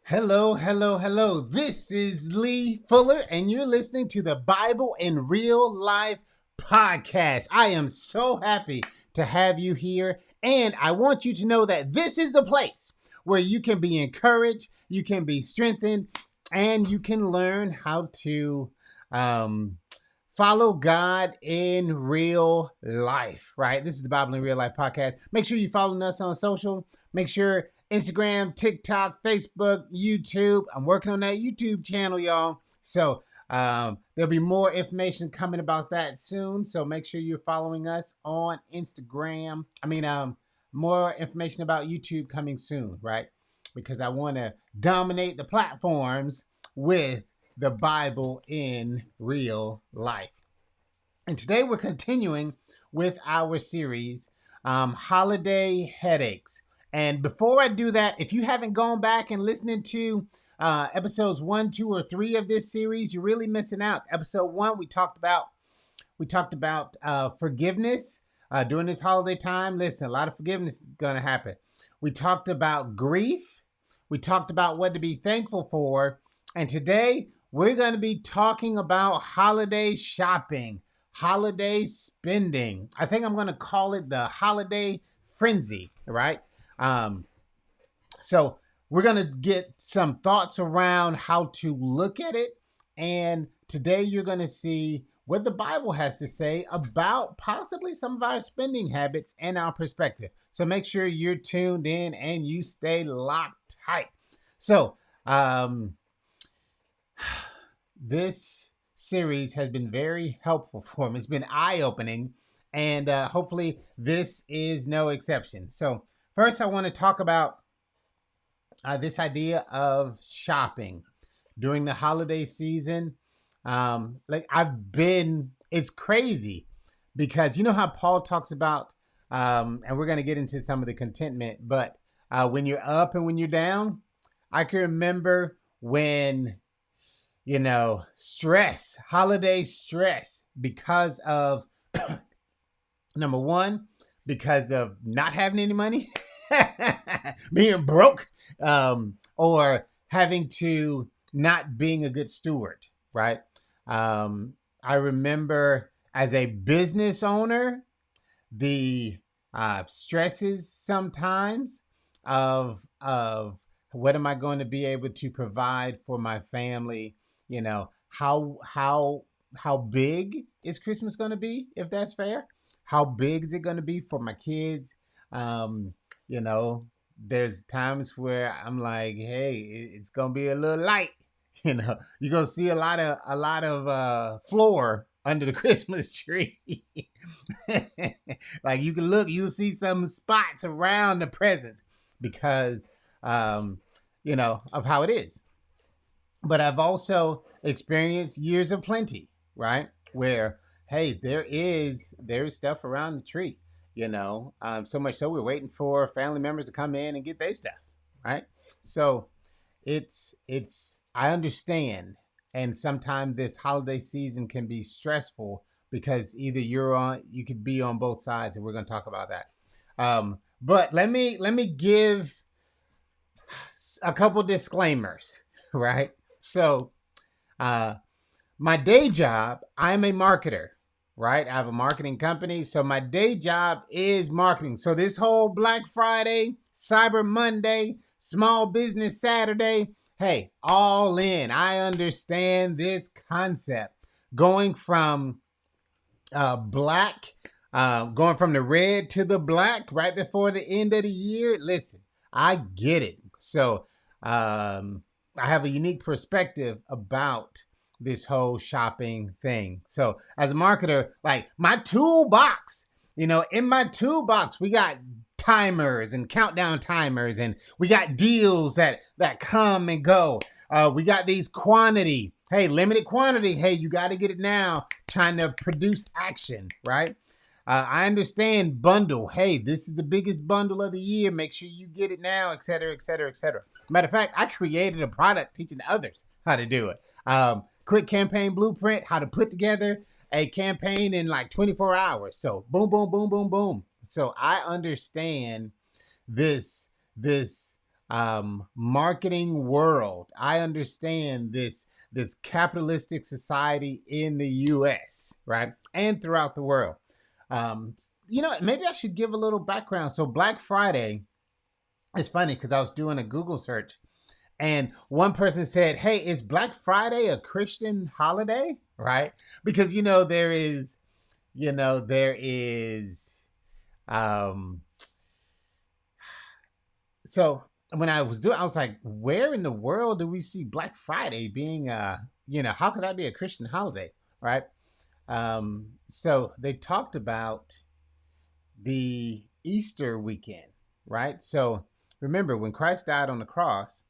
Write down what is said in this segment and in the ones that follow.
Hello, hello, hello. This is Lee Fuller, and you're listening to the Bible in Real Life podcast. I am so happy to have you here, and I want you to know that this is the place where you can be encouraged, you can be strengthened, and you can learn how to um, follow God in real life, right? This is the Bible in Real Life podcast. Make sure you're following us on social. Make sure Instagram, TikTok, Facebook, YouTube. I'm working on that YouTube channel, y'all. So there'll be more information coming about that soon. So make sure you're following us on Instagram. More information about YouTube coming soon, right? Because I want to dominate the platforms with the Bible in real life. And today we're continuing with our series, Holiday Headaches. And before I do that, if you haven't gone back and listening to episodes 1, 2, or 3 of this series, you're really missing out. Episode 1, we talked about forgiveness during this holiday time. Listen, a lot of forgiveness is going to happen. We talked about grief. We talked about what to be thankful for. And today we're going to be talking about holiday shopping, holiday spending. I think I'm going to call it the holiday frenzy, right? So we're going to get some thoughts around how to look at it. And today you're going to see what the Bible has to say about possibly some of our spending habits and our perspective. So make sure you're tuned in and you stay locked tight. So this series has been very helpful for me. It's been eye-opening, and hopefully this is no exception. So first, I want to talk about this idea of shopping during the holiday season. It's crazy because you know how Paul talks about, and we're going to get into some of the contentment, but when you're up and when you're down, I can remember when, holiday stress because of, number one, because of not having any money, being broke, or having to not being a good steward, right? I remember as a business owner, the stresses sometimes of what am I going to be able to provide for my family? How big is Christmas going to be, if that's fair? How big is it going to be for my kids? Um, you know, there's times where I'm like, hey, it's gonna be a little light. You're gonna see a lot of floor under the Christmas tree. Like you can look, you'll see some spots around the presents because of how it is. But I've also experienced years of plenty, right? Where hey, there's stuff around the tree, so much so we're waiting for family members to come in and get their stuff, right? So it's I understand, and sometimes this holiday season can be stressful because either you could be on both sides, and we're going to talk about that. But let me give a couple disclaimers, right? So, my day job, I'm a marketer, right? I have a marketing company. So my day job is marketing. So this whole Black Friday, Cyber Monday, Small Business Saturday, hey, all in. I understand this concept. Going from going from the red to the black right before the end of the year. Listen, I get it. So I have a unique perspective about this whole shopping thing. So as a marketer, like my toolbox, in my toolbox, we got timers and countdown timers, and we got deals that come and go. We got these quantity. Hey, limited quantity. Hey, you got to get it now. Trying to produce action, right? I understand bundle. Hey, this is the biggest bundle of the year. Make sure you get it now, et cetera, et cetera, et cetera. Matter of fact, I created a product teaching others how to do it. Quick campaign blueprint, how to put together a campaign in like 24 hours. So boom, boom, boom, boom, boom. So I understand this marketing world. I understand this capitalistic society in the U.S., right, and throughout the world. Um, Maybe I should give a little background. So Black Friday, it's funny because I was doing a Google search and one person said, "Hey, is Black Friday a Christian holiday?" Right? Because there is um so when I was like, where in the world do we see Black Friday being how could that be a Christian holiday, right? So they talked about the Easter weekend, right? So remember when Christ died on the cross,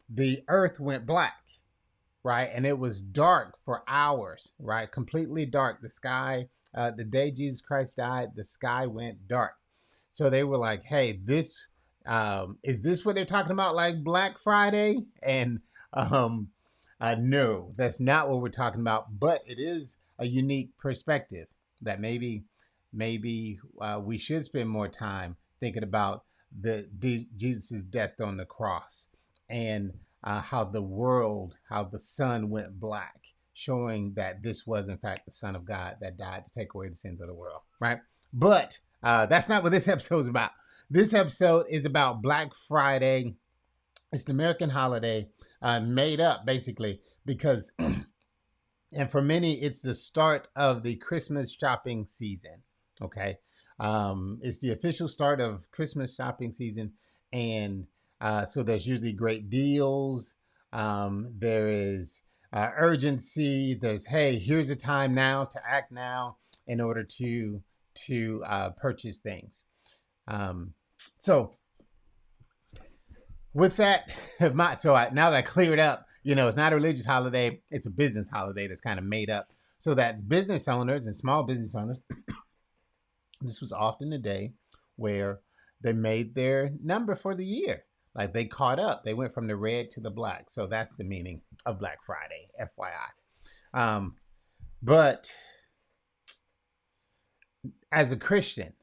the earth went black, right? And it was dark for hours, right? Completely dark. The sky, the day Jesus Christ died, the sky went dark. So they were like, hey, is this what they're talking about, like Black Friday? And no, that's not what we're talking about. But it is a unique perspective that maybe we should spend more time thinking about Jesus's death on the cross and how the sun went black, showing that this was in fact the Son of God that died to take away the sins of the world, right? But that's not what this episode is about. This episode is about Black Friday. It's an American holiday made up basically because, and for many, it's the start of the Christmas shopping season. Okay. It's the official start of Christmas shopping season. And so there's usually great deals. There is urgency. There's, hey, here's a time now to act now in order to purchase things. So with that, now that I cleared up, it's not a religious holiday. It's a business holiday that's kind of made up so that business owners and small business owners, this was often the day where they made their number for the year. Like they caught up. They went from the red to the black. So that's the meaning of Black Friday, FYI. But as a Christian,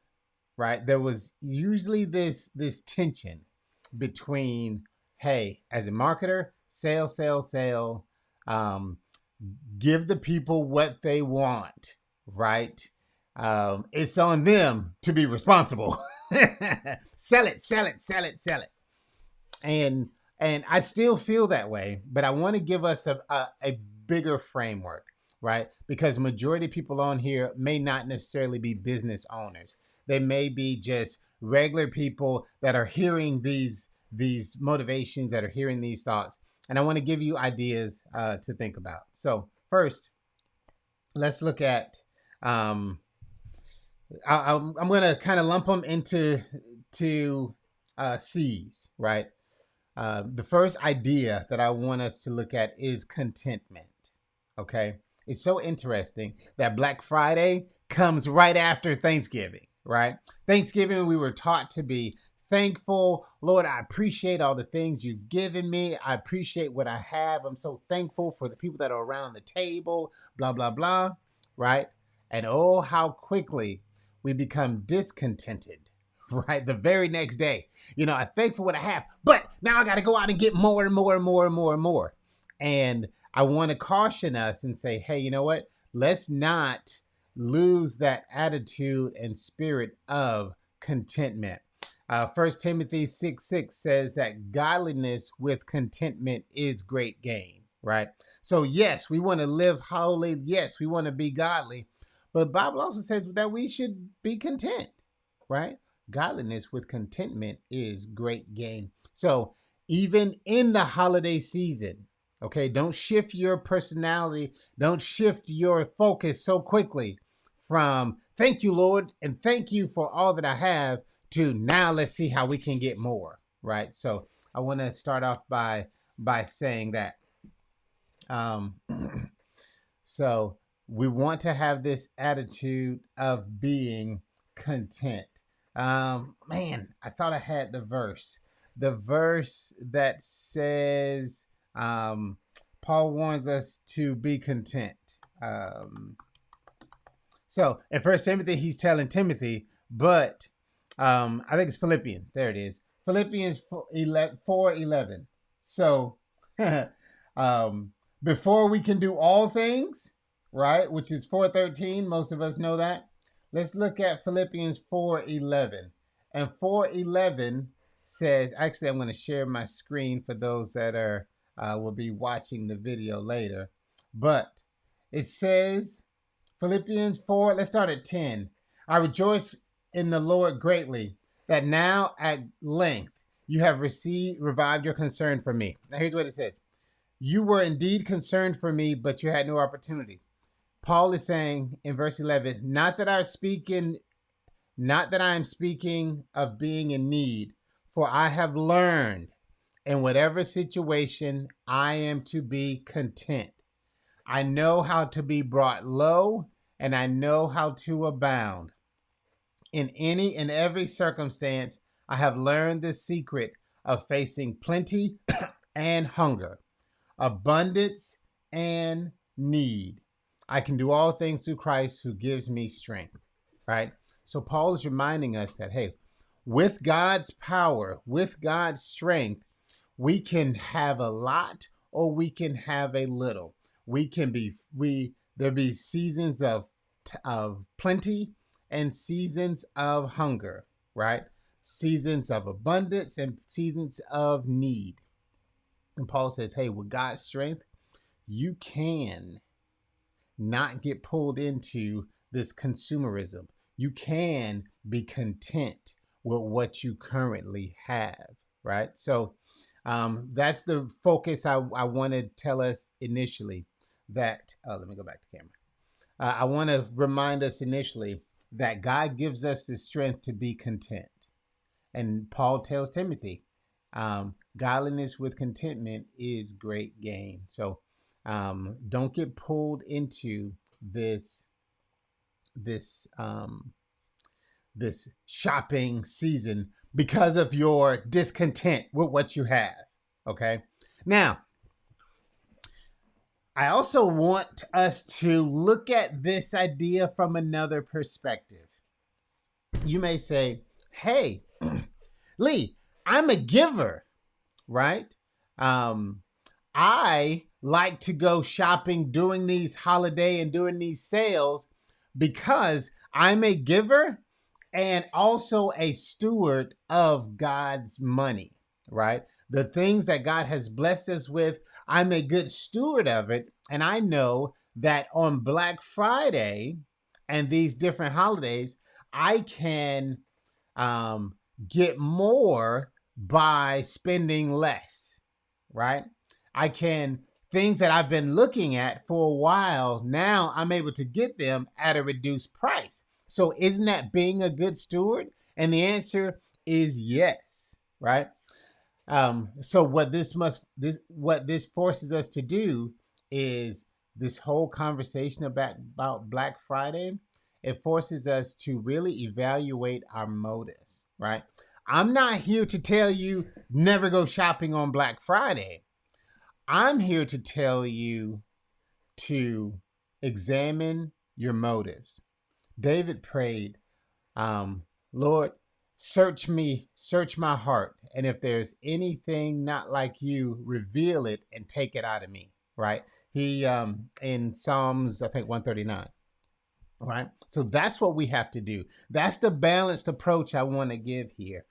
right, there was usually this tension between, hey, as a marketer, sell, give the people what they want, right? It's on them to be responsible. Sell it. And I still feel that way, but I want to give us a bigger framework, right? Because majority of people on here may not necessarily be business owners. They may be just regular people that are hearing these motivations, that are hearing these thoughts. And I want to give you ideas to think about. So first, let's look at, I'm going to kind of lump them into C's, right? The first idea that I want us to look at is contentment. Okay. It's so interesting that Black Friday comes right after Thanksgiving, right? Thanksgiving, we were taught to be thankful. Lord, I appreciate all the things you've given me. I appreciate what I have. I'm so thankful for the people that are around the table, blah, blah, blah, right? And oh, how quickly we become discontented, right? The very next day, I'm thankful for what I have, but now I got to go out and get more and more and more and more and more. And I want to caution us and say, hey, you know what? Let's not lose that attitude and spirit of contentment. 1 Timothy 6:6 says that godliness with contentment is great gain, right? So yes, we want to live holy. Yes, we want to be godly. But the Bible also says that we should be content, right? Godliness with contentment is great gain. So even in the holiday season, okay, don't shift your personality. Don't shift your focus so quickly from thank you, Lord, and thank you for all that I have to now let's see how we can get more, right? So I want to start off by saying that. So we want to have this attitude of being content. Man, I thought I had the verse that says, Paul warns us to be content. So in 1 Timothy, he's telling Timothy, but I think it's Philippians. There it is. Philippians 4:11. So, um, before we can do all things, right, which is 4:13, most of us know that. Let's look at Philippians 4:11. And 4:11 says, actually, I'm going to share my screen for those that will be watching the video later. But it says, Philippians 4, let's start at 10. I rejoice in the Lord greatly that now at length you have revived your concern for me. Now here's what it says. You were indeed concerned for me, but you had no opportunity. Paul is saying in verse 11, not that I am speaking of being in need, for I have learned in whatever situation I am to be content. I know how to be brought low, and I know how to abound. In any and every circumstance, I have learned the secret of facing plenty and hunger, abundance and need. I can do all things through Christ who gives me strength, right? So Paul is reminding us that, hey, with God's power, with God's strength, we can have a lot or we can have a little. There be seasons of plenty and seasons of hunger, right? Seasons of abundance and seasons of need. And Paul says, hey, with God's strength, you can not get pulled into this consumerism. You can be content with what you currently have, right? So that's the focus I want to tell us initially that, let me go back to camera. I want to remind us initially that God gives us the strength to be content. And Paul tells Timothy, godliness with contentment is great gain. So don't get pulled into this shopping season because of your discontent with what you have. Okay. Now, I also want us to look at this idea from another perspective. You may say, hey, Lee, I'm a giver, right? I like to go shopping during these holiday and during these sales because I'm a giver and also a steward of God's money, right? The things that God has blessed us with, I'm a good steward of it. And I know that on Black Friday and these different holidays, I can get more by spending less, right? I can, things that I've been looking at for a while, now I'm able to get them at a reduced price. So isn't that being a good steward? And the answer is yes, right? So what this forces us to do is this whole conversation about Black Friday. It forces us to really evaluate our motives, right? I'm not here to tell you never go shopping on Black Friday. I'm here to tell you to examine your motives. David prayed, Lord, search me, search my heart. And if there's anything not like you, reveal it and take it out of me, right? He, in Psalms, I think 139, right? So that's what we have to do. That's the balanced approach I want to give here.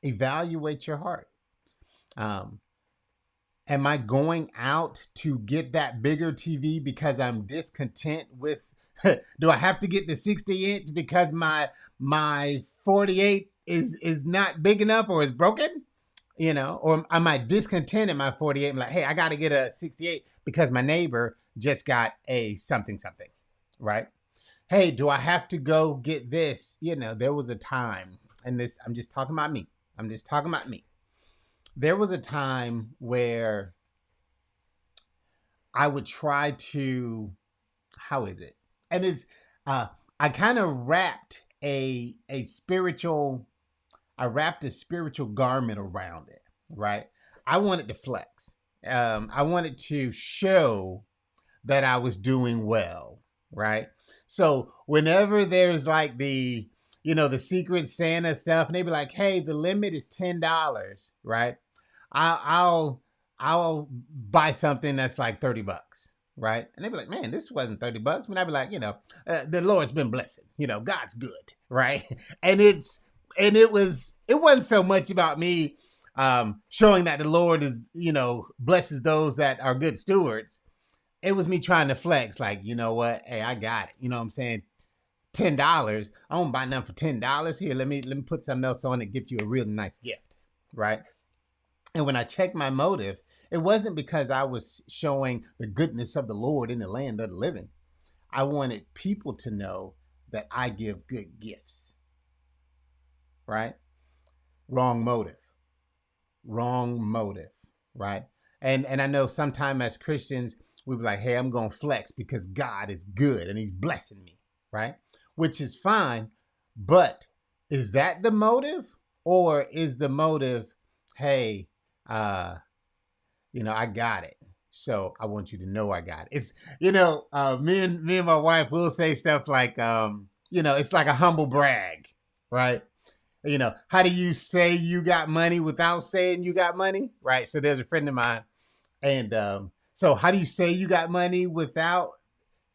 Evaluate your heart. Am I going out to get that bigger TV because I'm discontent with, do I have to get the 60-inch because my 48 is not big enough or is broken? You know, or am I discontent in my 48? I'm like, hey, I got to get a 68 because my neighbor just got a something, right? Hey, do I have to go get this? You know, there was a time, and this, I'm just talking about me. There was a time where I would try to, how is it? And it's, I kind of wrapped a spiritual garment around it, right? I wanted to flex. I wanted to show that I was doing well, right? So whenever there's like the the Secret Santa stuff, and they be like, "Hey, the limit is $10, right? I'll I'll buy something that's like $30, right?" And they be like, "Man, this wasn't $30." And I'd be like, the Lord's been blessing. God's good, right? And it wasn't so much about me showing that the Lord is blesses those that are good stewards. It was me trying to flex, like, you know what? Hey, I got it. You know what I'm saying? $10. I won't buy nothing for $10. Here, let me put something else on and give you a really nice gift, right? And when I checked my motive, it wasn't because I was showing the goodness of the Lord in the land of the living. I wanted people to know that I give good gifts, right? Wrong motive. Wrong motive, right? And I know sometimes as Christians, we be like, hey, I'm going to flex because God is good and he's blessing me, right? Which is fine. But is that the motive? Or is the motive, hey, I got it. So I want you to know I got it. It's, me and my wife will say stuff like, it's like a humble brag, right? How do you say you got money without saying you got money, right? So there's a friend of mine, and so how do you say you got money without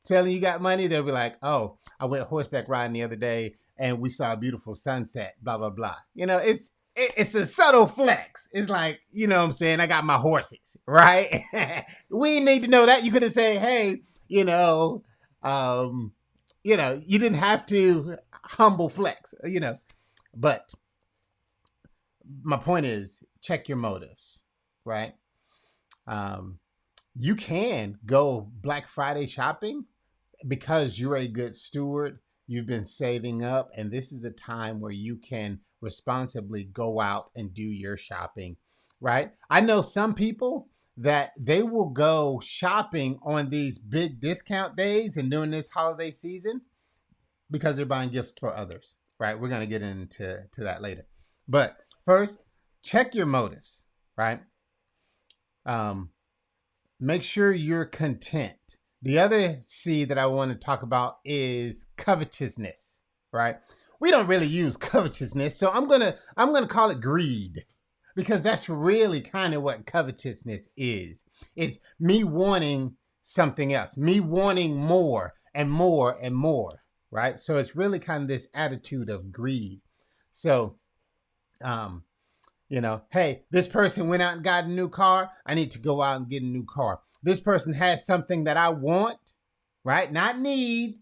telling you got money? They'll be like, "Oh, I went horseback riding the other day, and we saw a beautiful sunset." Blah blah blah. It's a subtle flex. It's like, what I'm saying, I got my horses, right? We need to know that. You could have said, "Hey, you didn't have to humble flex, But my point is, check your motives, right? You can go Black Friday shopping because you're a good steward. You've been saving up, and this is a time where you can responsibly go out and do your shopping, right? I know some people that they will go shopping on these big discount days and during this holiday season because they're buying gifts for others, right? We're going to get into that later. But first, check your motives, right? Make sure you're content. The other C that I want to talk about is covetousness, right? We don't really use covetousness, so I'm gonna call it greed, because that's really kind of what covetousness is. It's me wanting something else, me wanting more and more and more, right? So it's really kind of this attitude of greed. So, hey, this person went out and got a new car. I need to go out and get a new car. This person has something that I want, right? Not need.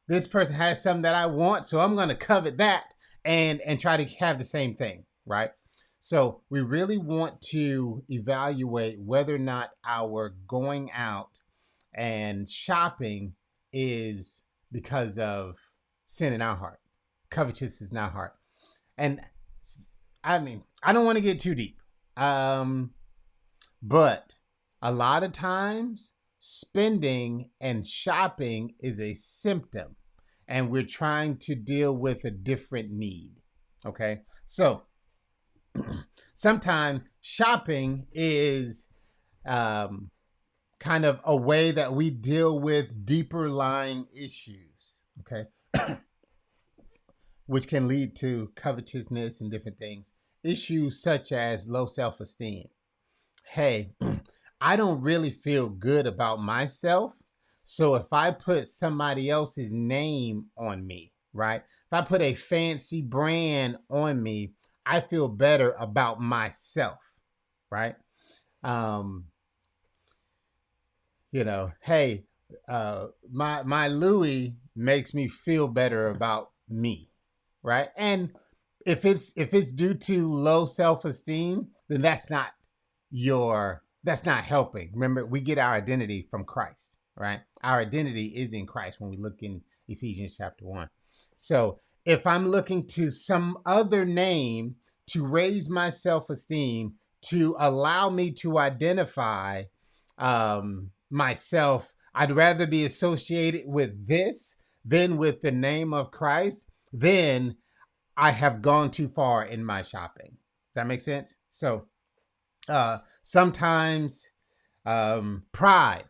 This person has something that I want, so I'm going to covet that and try to have the same thing, right? So we really want to evaluate whether or not our going out and shopping is because of sin in our heart. Covetousness in our heart. And I don't want to get too deep. But a lot of times spending and shopping is a symptom, and we're trying to deal with a different need. Okay. So sometimes shopping is kind of a way that we deal with deeper lying issues. Okay. Which can lead to covetousness and different things. Issues such as low self-esteem. Hey, I don't really feel good about myself. So if I put somebody else's name on me, right? If I put a fancy brand on me, I feel better about myself, right? Hey, my Louis makes me feel better about me, right? And if it's due to low self-esteem, then that's not helping. Remember, we get our identity from Christ, right? Our identity is in Christ when we look in Ephesians chapter 1. So if I'm looking to some other name to raise my self-esteem, to allow me to identify myself, I'd rather be associated with this than with the name of Christ, then I have gone too far in my shopping. Does that make sense? So sometimes pride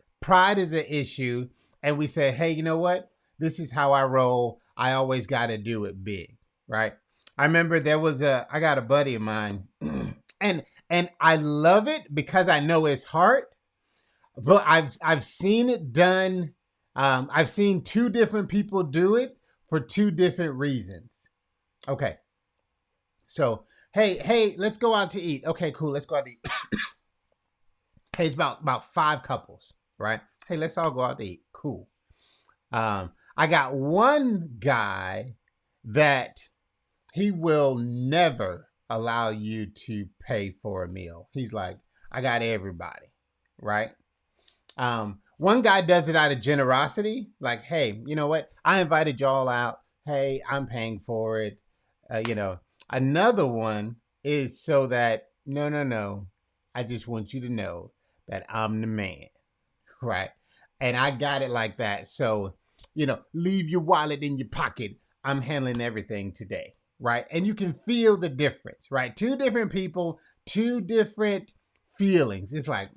is an issue, and we say, hey, you know what? This is how I roll. I always got to do it big, right? I remember I got a buddy of mine and I love it because I know his heart, but I've seen it done. I've seen two different people do it for two different reasons. Okay. So, hey, let's go out to eat. Okay, cool. Let's go out to eat. Hey, it's about five couples, right? Hey, let's all go out to eat. Cool. I got one guy that he will never allow you to pay for a meal. He's like, I got everybody, right? One guy does it out of generosity, like, hey, you know what? I invited y'all out. Hey, I'm paying for it. Another one is so that no. I just want you to know that I'm the man, right? And I got it like that. So, leave your wallet in your pocket. I'm handling everything today, right? And you can feel the difference, right? Two different people, two different feelings. It's like,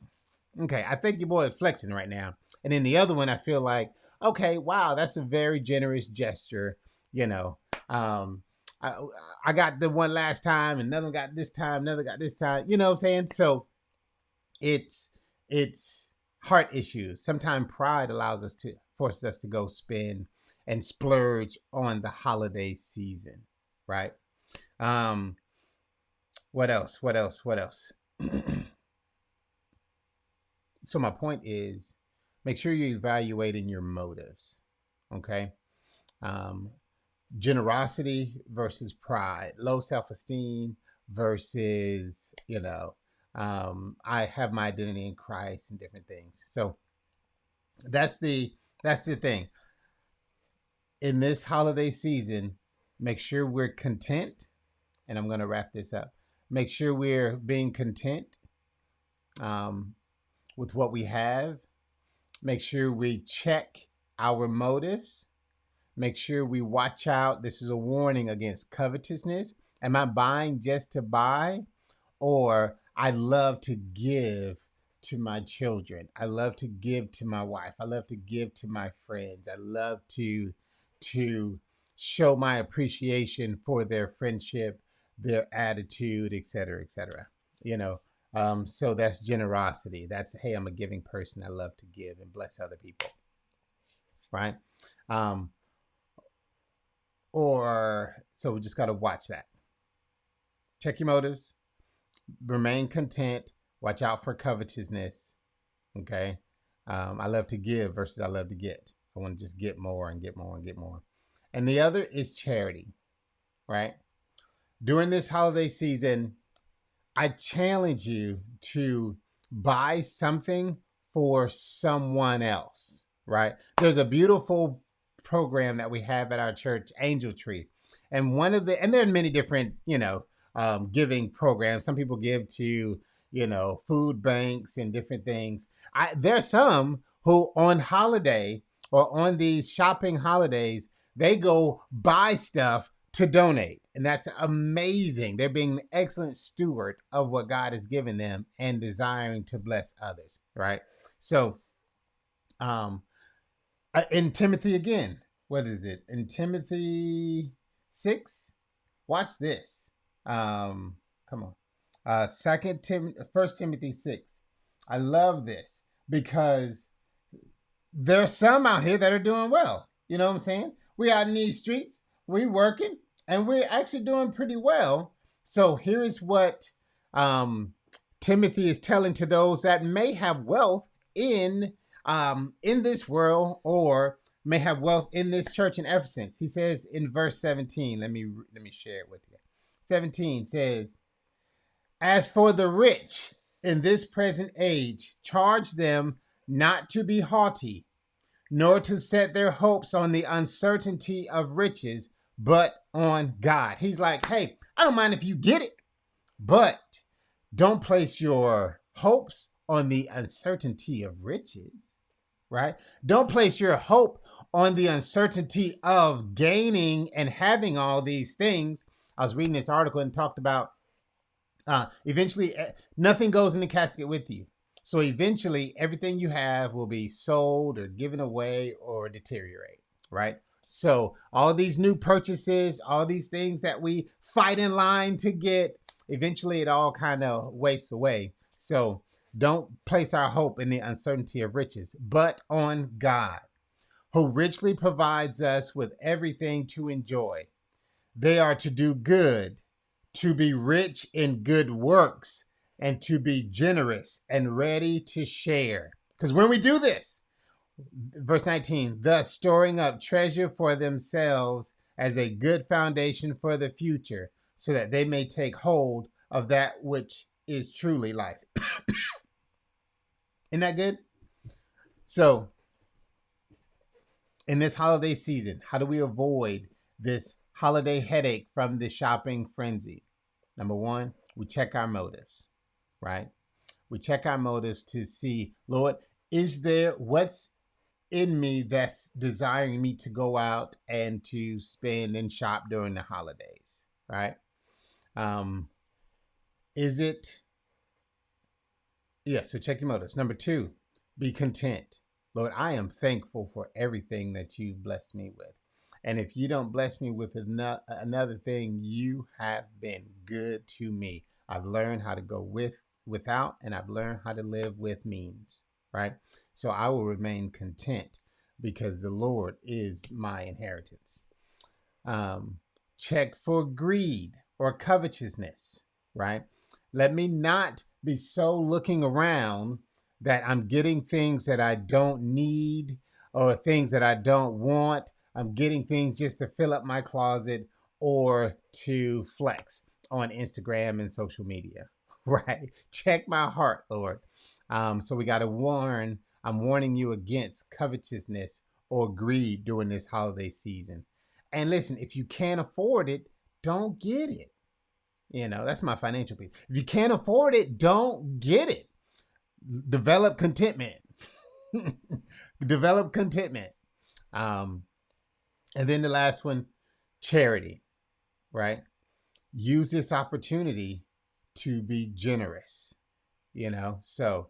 okay, I think your boy is flexing right now. And then the other one, I feel like, okay, wow, that's a very generous gesture. I got the one last time, another got this time, another got this time. You know what I'm saying? So it's heart issues. Sometimes pride forces us to go spend and splurge on the holiday season, right? What else? So my point is, make sure you're evaluating your motives, okay? Generosity versus pride, low self-esteem versus, I have my identity in Christ and different things. So that's the thing. In this holiday season, make sure we're content. And I'm going to wrap this up. Make sure we're being content with what we have. Make sure we check our motives. Make sure we watch out. This is a warning against covetousness. Am I buying just to buy? Or I love to give to my children. I love to give to my wife. I love to give to my friends. I love to show my appreciation for their friendship, their attitude, etc., etc. So that's generosity. That's, hey, I'm a giving person. I love to give and bless other people, right? So we just got to watch that. Check your motives. Remain content. Watch out for covetousness. Okay. I love to give versus I love to get. I want to just get more and get more and get more. And the other is charity, right? During this holiday season, I challenge you to buy something for someone else, right? There's a beautiful program that we have at our church, Angel Tree. And there are many different, giving programs. Some people give to, food banks and different things. There are some who on holiday or on these shopping holidays, they go buy stuff to donate. And that's amazing. They're being an excellent steward of what God has given them and desiring to bless others, right? So, in Timothy again, what is it? In Timothy 6, watch this. Come on. 1 Timothy 6. I love this because there's some out here that are doing well. You know what I'm saying? We out in these streets, we working, and we're actually doing pretty well. So here's what Timothy is telling to those that may have wealth in this world or may have wealth in this church in Ephesus. He says in verse 17, let me share it with you. 17 says, as for the rich in this present age, charge them not to be haughty, nor to set their hopes on the uncertainty of riches, but on God. He's like, hey, I don't mind if you get it, but don't place your hopes on the uncertainty of riches, right? Don't place your hope on the uncertainty of gaining and having all these things. I was reading this article and talked about eventually nothing goes in the casket with you. So eventually everything you have will be sold or given away or deteriorate, right? So all these new purchases, all these things that we fight in line to get, eventually it all kind of wastes away. So don't place our hope in the uncertainty of riches, but on God, who richly provides us with everything to enjoy. They are to do good, to be rich in good works, and to be generous and ready to share. Because when we do this, verse 19, thus storing up treasure for themselves as a good foundation for the future, so that they may take hold of that which is truly life. Isn't that good? So, in this holiday season, how do we avoid this holiday headache from the shopping frenzy? Number one, we check our motives, right? We check our motives to see, Lord, is there what's in me that's desiring me to go out and to spend and shop during the holidays, right? Is it, yeah, so check your motives. Number two, be content. Lord, I am thankful for everything that you've blessed me with. And if you don't bless me with another thing, you have been good to me. I've learned how to go without, and I've learned how to live with means, right? So I will remain content because the Lord is my inheritance. Check for greed or covetousness, right? Let me not be so looking around that I'm getting things that I don't need or things that I don't want. I'm getting things just to fill up my closet or to flex on Instagram and social media, right? Check my heart, Lord. So we got to warn. I'm warning you against covetousness or greed during this holiday season. And listen, if you can't afford it, don't get it. You know, that's my financial piece. If you can't afford it, don't get it. Develop contentment. Develop contentment. And then the last one, charity, right? Use this opportunity to be generous, you know? So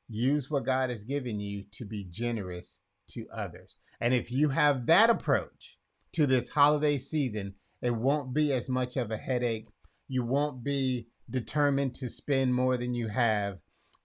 use what God has given you to be generous to others. And if you have that approach to this holiday season, it won't be as much of a headache. You won't be determined to spend more than you have,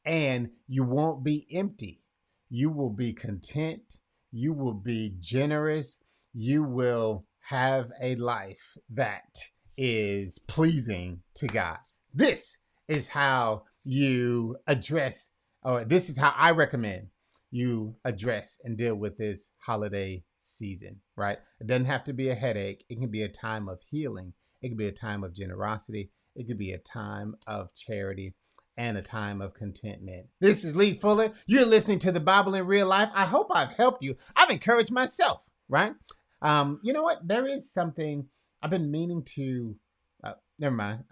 and you won't be empty. You will be content. You will be generous. You will have a life that is pleasing to God. This is how you address, or this is how I recommend you address and deal with this holiday season, right? It doesn't have to be a headache. It can be a time of healing. It can be a time of generosity. It could be a time of charity and a time of contentment. This is Lee Fuller. You're listening to the Bible in Real Life. I hope I've helped you. I've encouraged myself, right? You know what? There is something I've been meaning to, never mind.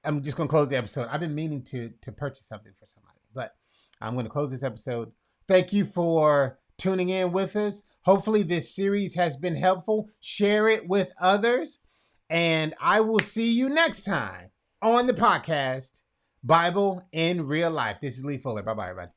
I'm just going to close the episode. I've been meaning to purchase something for somebody, but I'm going to close this episode. Thank you for tuning in with us. Hopefully this series has been helpful. Share it with others. And I will see you next time on the podcast, Bible in Real Life. This is Lee Fuller. Bye-bye, everybody.